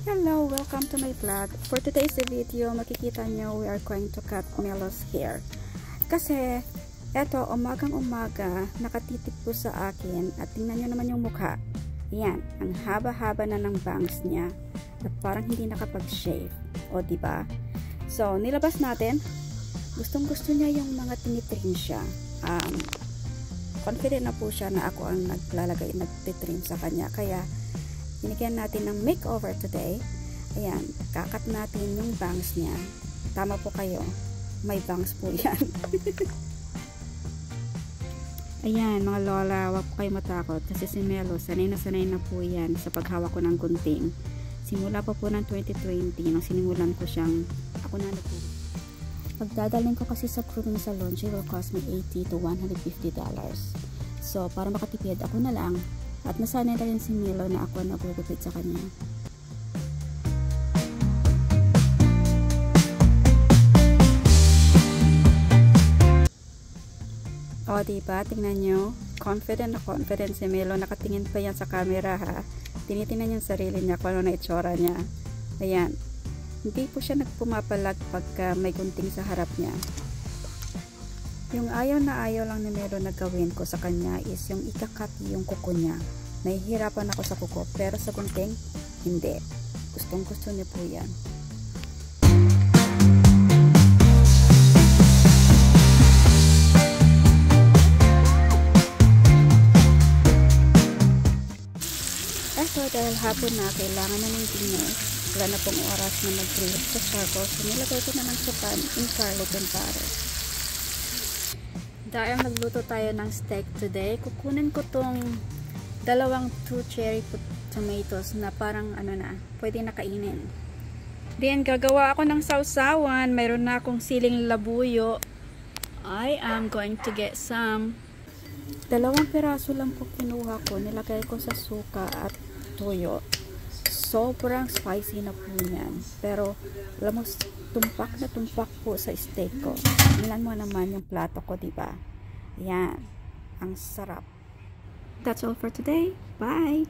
Hello, welcome to my vlog. For today's video, makikita nyo we are going to cut Melo's hair. Kasi, eto, umagang-umaga, nakatitik po sa akin at tingnan nyo naman yung mukha. Ayan, ang haba-haba na ng bangs niya at parang hindi nakapag-shave. O, diba? So, nilabas natin. Gustong-gusto niya yung mga tinitrim siya. Confident na po siya na ako ang nagtitrim sa kanya. Kaya, binigyan natin ng makeover today. Ayan, kakat natin yung bangs niya. Tama po kayo, may bangs po yan. Ayan, mga lola, wag po kayo matakot kasi si Melo, sanay na po yan sa paghawak ko ng gunting. Simula pa po ng 2020, nang sinimulan ko siyang, ako na po. Pagdadalhin ko kasi sa grooming salon, she will cost me $80 to $150. So, para makatipid, ako na lang. At nasanay na rin si Melo na ako nagugupit sa kanya. O, diba? Tingnan nyo. Confident na confident si Melo. Nakatingin pa yan sa camera, ha? Tinitingnan niya sarili niya kung ano na itsura niya. Ayan. Hindi po siya nagpumapalag pagka may gunting sa harap niya. Yung ayaw na ayaw lang ni Melo na gawin ko sa kanya is yung ikakat yung kuko niya. Nahihirapan ako sa kuko, pero sa gunting, hindi. Gustong-gusto niya po yan. Eto, dahil hapon na, kailangan na ng dinner. Wala na pong oras na mag-grill sa charcoal. So, nilagay ko naman sa pan in garlic and butter. Dahil nagluto tayo ng steak today, kukunin ko tong dalawang 2 cherry tomatoes na parang ano na, pwede na kainin. Then, gagawa ako ng sausawan. Mayroon na akong siling labuyo. I am going to get some. 2 piraso lang po kinuha ko. Nilagay ko sa suka at toyo. Sobrang spicy na po niyan. Pero, alam mo, tumpak na tumpak po sa steak ko. Tingnan mo naman yung plato ko, diba? Ayan. Ang sarap. That's all for today. Bye!